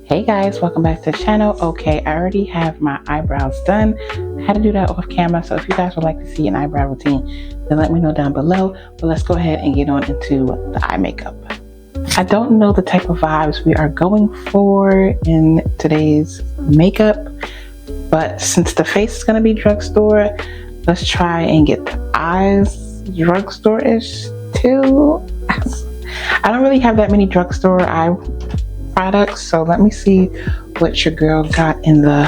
Hey guys, welcome back to the channel. Okay, I already have my eyebrows done. I had to do that off camera, so if you guys would like to see an eyebrow routine, then let me know down below. But let's go ahead and get on into the eye makeup. I don't know the type of vibes we are going for in today's makeup, but since the face is going to be drugstore, let's try and get the eyes drugstore-ish too. I don't really have that many drugstore eye products, so let me see what your girl got in the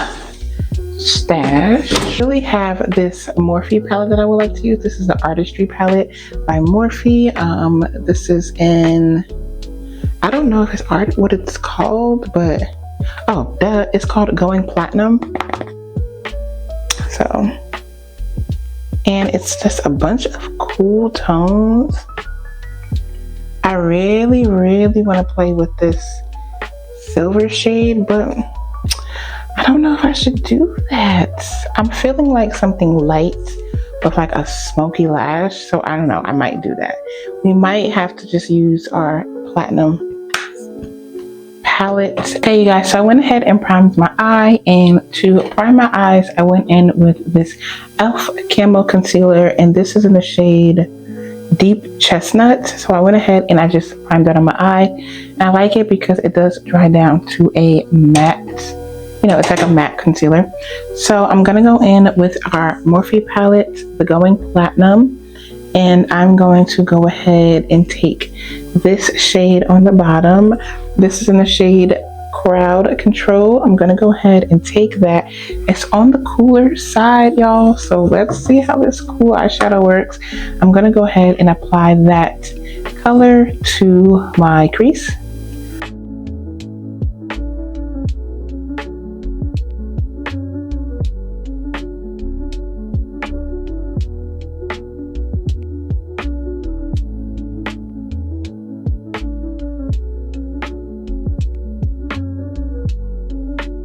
stash. I really have this Morphe palette that I would like to use. This is the Artistry palette by Morphe. This is in, I don't know if it's art what it's called, but it's called Going Platinum. So, and it's just a bunch of cool tones. I really want to play with this silver shade, but I don't know if I should do that. I'm feeling like something light with like a smoky lash, so I don't know, I might do that. We might have to just use our platinum palette. Okay you guys, so I went ahead and primed my eye, and to prime my eyes I went in with this e.l.f. Camo Concealer, and this is in the shade Deep Chestnut. So I went ahead and I just primed that on my eye, and I like it because it does dry down to a matte, it's like a matte concealer. So I'm gonna go in with our Morphe palette, the Going Platinum, and I'm going to go ahead and take this shade on the bottom. This is in the shade Crowd Control. I'm gonna go ahead and take that. It's on the cooler side, y'all, so let's see how this cool eyeshadow works. I'm gonna go ahead and apply that color to my crease.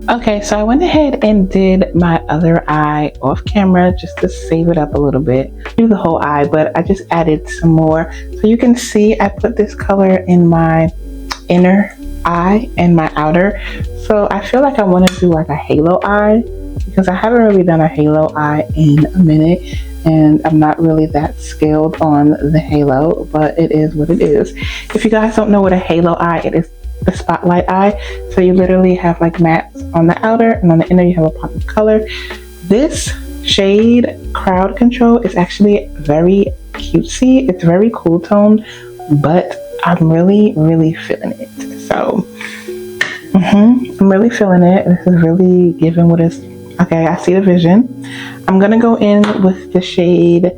Okay, so I went ahead and did my other eye off camera just to save it up a little bit. Do the whole eye, but I just added some more. So you can see I put this color in my inner eye and my outer. So I feel like I want to do like a halo eye, because I haven't really done a halo eye in a minute, and I'm not really that skilled on the halo, but it is what it is. If you guys don't know what a halo eye, it is the spotlight eye. So you literally have like mattes on the outer, and on the inner you have a pop of color. This shade Crowd Control is actually very cutesy. It's very cool toned, but I'm really feeling it. So I'm really feeling it. This is really giving what is okay. I see the vision. I'm gonna go in with the shade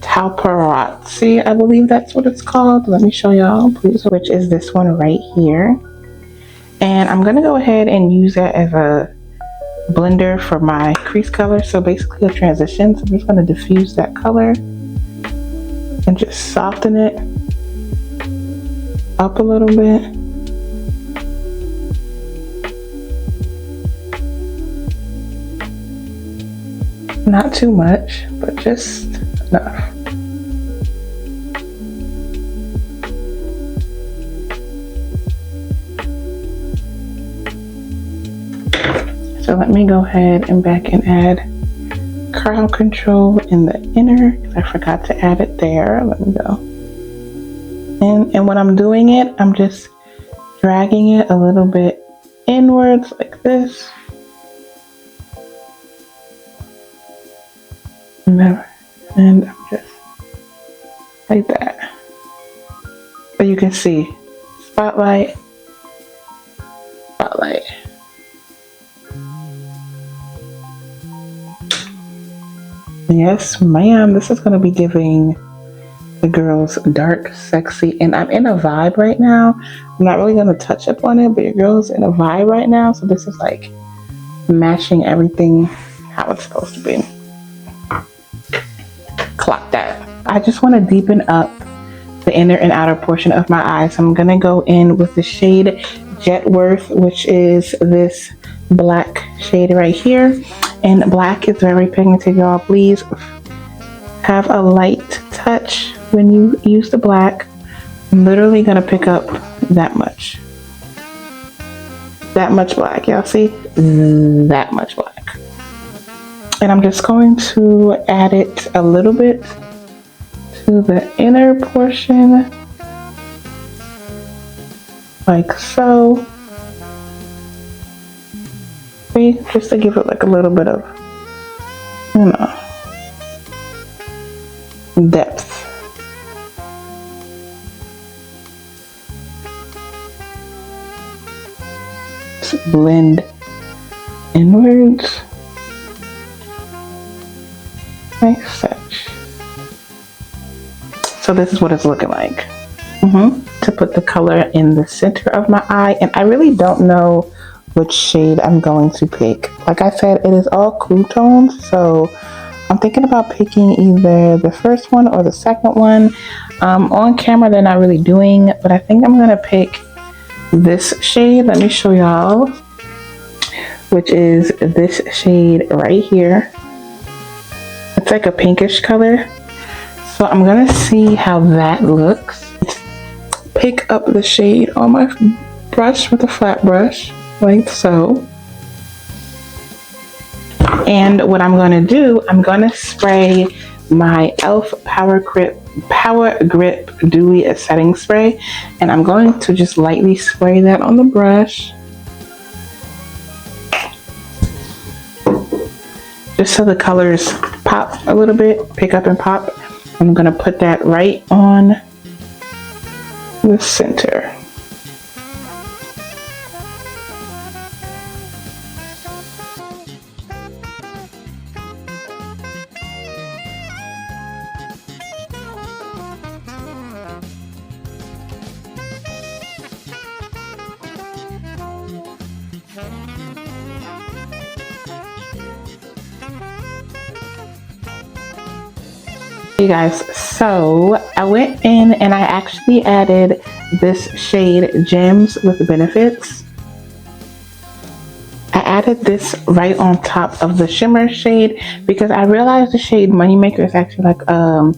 Talparazzi, I believe that's what it's called. Let me show y'all, please, which is this one right here. And I'm gonna go ahead and use that as a blender for my crease color. So basically a transition. So I'm just gonna diffuse that color and just soften it up a little bit. Not too much, but just enough. So let me go ahead and back and add Crowd Control in the inner, because I forgot to add it there. Let me go. And when I'm doing it, I'm just dragging it a little bit inwards like this. And I'm just like that. So you can see spotlight, spotlight. Yes, ma'am, this is going to be giving the girls dark, sexy, and I'm in a vibe right now. I'm not really going to touch up on it, but your girl's in a vibe right now, so this is like matching everything how it's supposed to be. Clock that. I just want to deepen up the inner and outer portion of my eyes. So I'm going to go in with the shade Jetworth, which is this black shade right here. And black is very pigmented, y'all. Please have a light touch when you use the black. I'm literally gonna pick up that much. that much black. Y'all see? That much black. And I'm just going to add it a little bit to the inner portion, like so. See, just to give it like a little bit of, you know, depth. Just blend inwards like such. So this is what it's looking like. To put the color in the center of my eye, and I really don't know which shade I'm going to pick. Like I said, it is all cool tones, so I'm thinking about picking either the first one or the second one. On camera they're not really doing, but I think I'm gonna pick this shade. Let me show y'all, which is this shade right here. It's like a pinkish color, so I'm gonna see how that looks. Pick up the shade on my brush with a flat brush, like so. And what I'm going to do, I'm going to spray my e.l.f. Power Grip Dewy Setting Spray, and I'm going to just lightly spray that on the brush, just so the colors pop a little bit, pick up and pop. I'm going to put that right on the center. You guys, so I went in and I actually added this shade Gems with Benefits. I added this right on top of the shimmer shade because I realized the shade Moneymaker is actually like a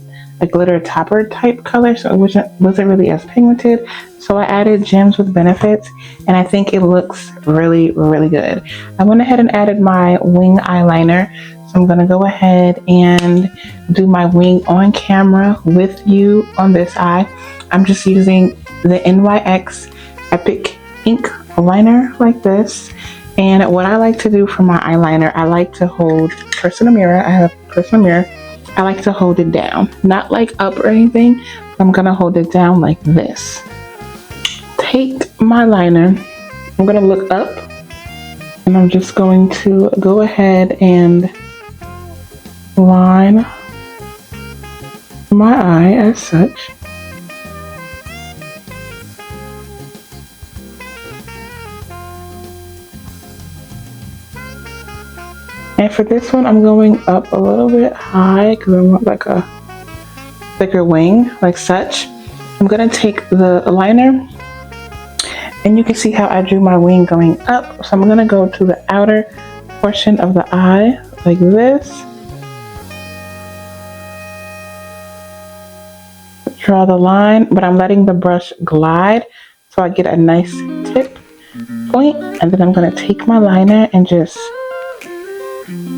glitter topper type color, so it wasn't really as pigmented. So I added Gems with Benefits, and I think it looks really, really good. I went ahead and added my wing eyeliner. So I'm gonna go ahead and do my wing on camera with you on this eye. I'm just using the NYX Epic Ink liner like this. And what I like to do for my eyeliner, I like to hold personal mirror. I have a personal mirror. I like to hold it down, not like up or anything. I'm gonna hold it down like this. Take my liner, I'm gonna look up, and I'm just going to go ahead and line my eye as such. And for this one, I'm going up a little bit high because I want like a thicker wing, like such. I'm gonna take the liner, and you can see how I drew my wing going up. So I'm gonna go to the outer portion of the eye like this. Draw the line, but I'm letting the brush glide so I get a nice tip point, and then I'm going to take my liner and just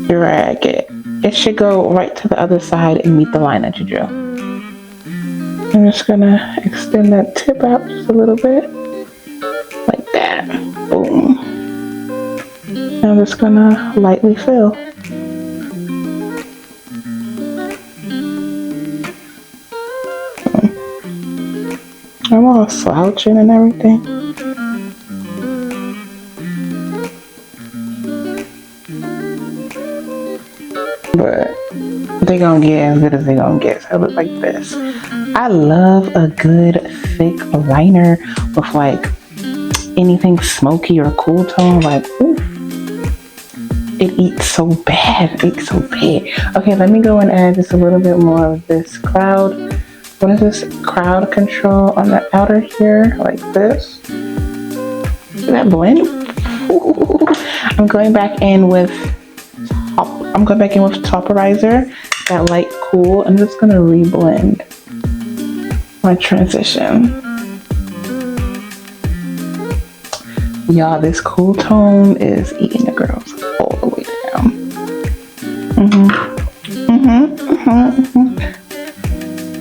drag it. It should go right to the other side and meet the line that you drew. I'm just going to extend that tip out just a little bit, like that. Boom. And I'm just going to lightly fill. I'm all slouching and everything. But they gonna get as good as they gonna get. So I look like this. I love a good thick liner with like anything smoky or cool tone. Like, ooh, it eats so bad. It eats so bad. Okay, let me go and add just a little bit more of this cloud. What is this? Crowd control on the outer here, like this. Does that blend? Ooh. I'm going back in with Topperizer, that light cool. I'm just gonna reblend my transition. Y'all, this cool tone is eating the girls all the way down.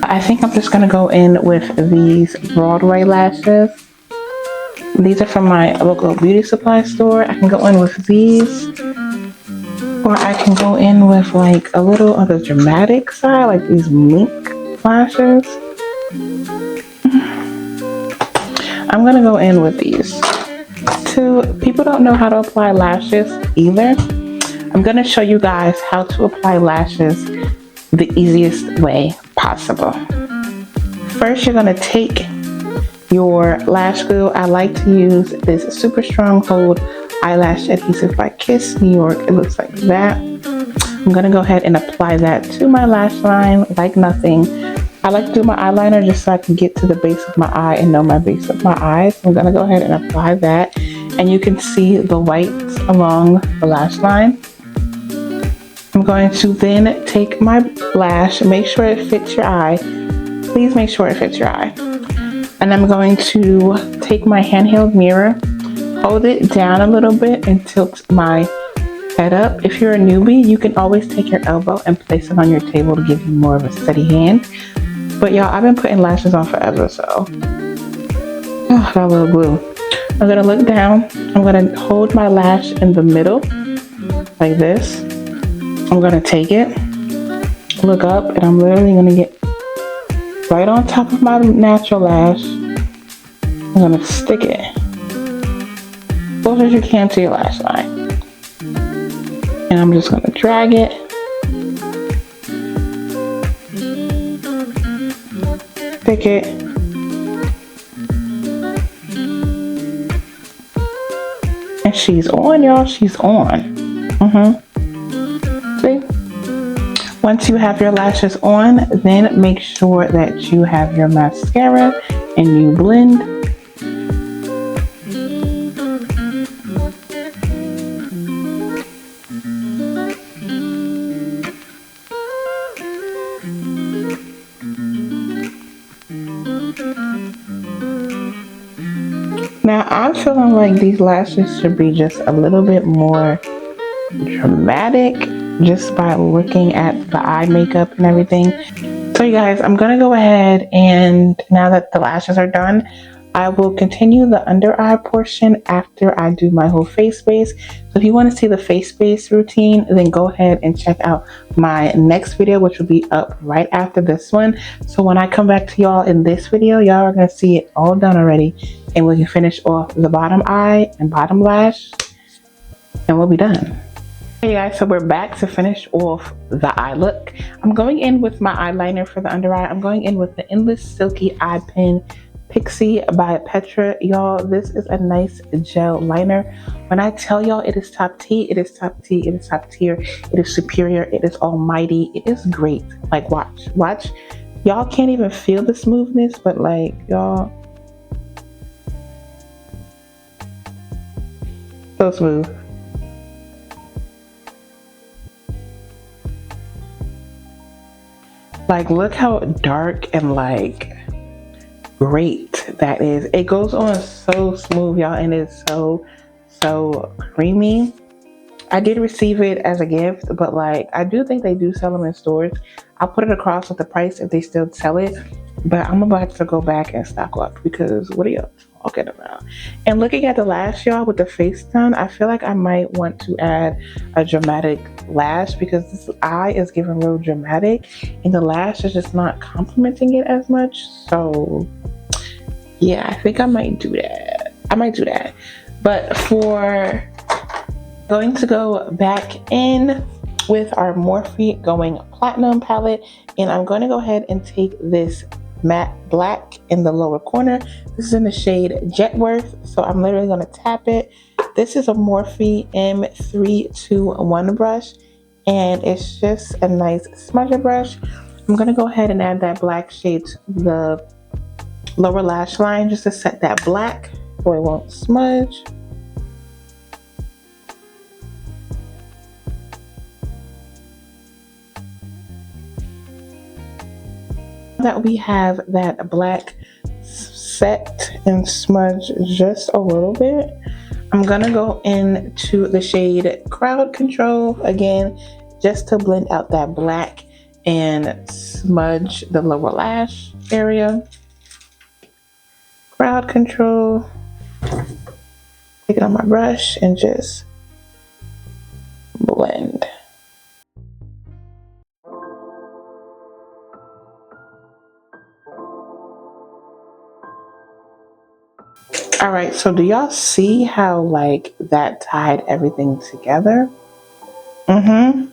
I think I'm just gonna go in with these Broadway lashes. These are from my local beauty supply store. I can go in with these, or I can go in with like a little on the dramatic side, like these mink lashes. I'm gonna go in with these. People don't know how to apply lashes either. I'm gonna show you guys how to apply lashes the easiest way possible. First, you're gonna take your lash glue. I like to use this Super Strong Hold Eyelash Adhesive by Kiss New York. It looks like that. I'm gonna go ahead and apply that to my lash line like nothing. I like to do my eyeliner just so I can get to the base of my eye and know my base of my eye. So I'm gonna go ahead and apply that. And you can see the whites along the lash line. I'm going to then take my lash, make sure it fits your eye. Please make sure it fits your eye. And I'm going to take my handheld mirror, hold it down a little bit and tilt my head up. If you're a newbie, you can always take your elbow and place it on your table to give you more of a steady hand. But y'all, I've been putting lashes on forever, so. Oh, got a little glue. I'm gonna look down. I'm gonna hold my lash in the middle, like this. I'm gonna take it, look up, and I'm literally gonna get right on top of my natural lash. I'm gonna stick it close as you can to your lash line. And I'm just gonna drag it. Stick it. And she's on, y'all. She's on. See? Once you have your lashes on, then make sure that you have your mascara and you blend. Now I'm feeling like these lashes should be just a little bit more dramatic just by looking at the eye makeup and everything. So you guys, I'm gonna go ahead and now that the lashes are done, I will continue the under eye portion after I do my whole face base. So if you want to see the face base routine, then go ahead and check out my next video, which will be up right after this one. So when I come back to y'all in this video, y'all are gonna see it all done already, and we can finish off the bottom eye and bottom lash, and we'll be done. Hey guys, so we're back to finish off the eye look. I'm going in with my eyeliner for the under eye. I'm going in with the Endless Silky Eye Pen Pixie by Petra. Y'all, this is a nice gel liner. When I tell y'all it is top T, it is top T, it is top tier, it is superior, it is almighty, it is great. Like watch. Y'all can't even feel the smoothness, but like y'all, so smooth. Like, look how dark and like great that is. It goes on so smooth, y'all, and it's so creamy. I did receive it as a gift, but like I do think they do sell them in stores. I'll put it across with the price if they still sell it, but I'm about to go back and stock up because what are y'all talking about? And looking at the lash, y'all, with the face done, I feel like I might want to add a dramatic lash because this eye is giving real dramatic and the lash is just not complimenting it as much. So yeah, I think I might do that. But for going to go back in with our Morphe Going Platinum palette, and I'm going to go ahead and take this matte black in the lower corner. This is in the shade Jetworth, so I'm literally going to tap it. This is a Morphe M321 brush, and it's just a nice smudger brush. I'm going to go ahead and add that black shade to the lower lash line just to set that black so it won't smudge. That we have that black set and smudge just a little bit, I'm gonna go into the shade Crowd Control again, just to blend out that black and smudge the lower lash area. Crowd Control. Take it on my brush and just blend. All right, so do y'all see how like that tied everything together? And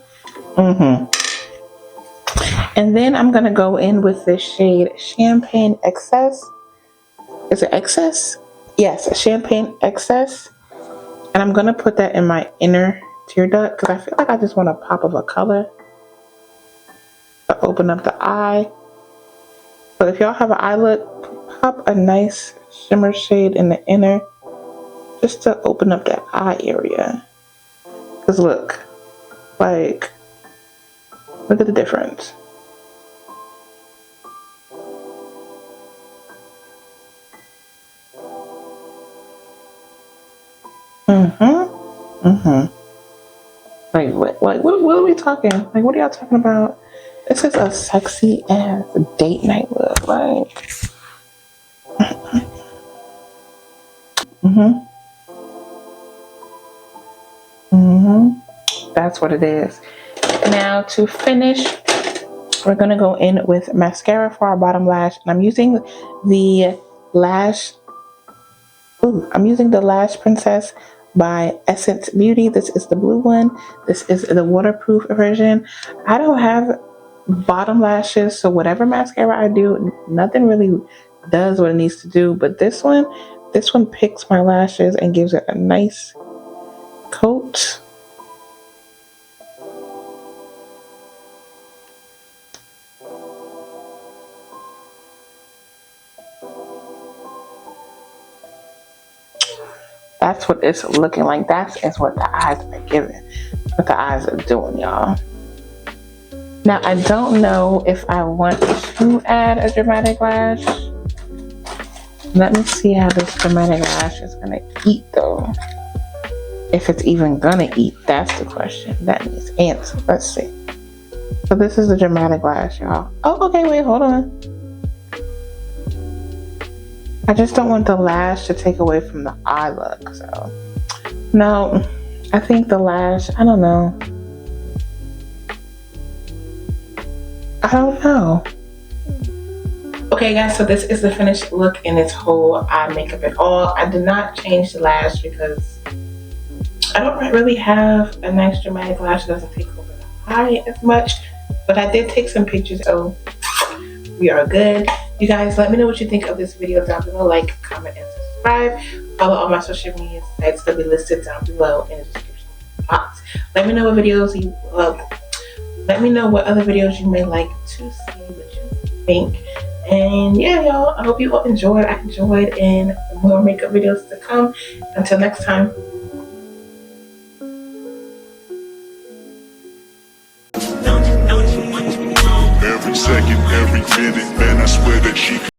then I'm gonna go in with the shade Champagne Excess. Is it Excess? Yes, Champagne Excess. And I'm gonna put that in my inner tear duct because I feel like I just want a pop of a color to open up the eye. So if y'all have an eye look, pop a nice shimmer shade in the inner just to open up that eye area. Because look at the difference. Like what are we talking? Like what are y'all talking about? This is a sexy ass date night look. Like that's what it is. Now to finish, we're gonna go in with mascara for our bottom lash, and I'm using the Lash Princess by Essence Beauty. This is the blue one. This is the waterproof version. I don't have bottom lashes, so whatever mascara I do, nothing really does what it needs to do. But this one picks my lashes and gives it a nice coat. That's what it's looking like. That is what the eyes are giving. What the eyes are doing, y'all. Now, I don't know if I want to add a dramatic lash. Let me see how this dramatic lash is gonna eat though. If it's even gonna eat, that's the question. That needs answered. Let's see. So this is the dramatic lash, y'all. Oh, okay, wait, hold on. I just don't want the lash to take away from the eye look, so. No, I think the lash, I don't know. I don't know. Okay guys, so this is the finished look in its whole eye makeup and all. I did not change the lash because I don't really have a nice dramatic lash that doesn't take over the eye as much. But I did take some pictures, so we are good. You guys, let me know what you think of this video down below. Like, comment, and subscribe. Follow all my social media sites that will be listed down below in the description box. Let me know what videos you let me know what other videos you may like to see, what you think. And yeah, y'all, I hope you all enjoyed. I enjoyed, and more makeup videos to come. Until next time.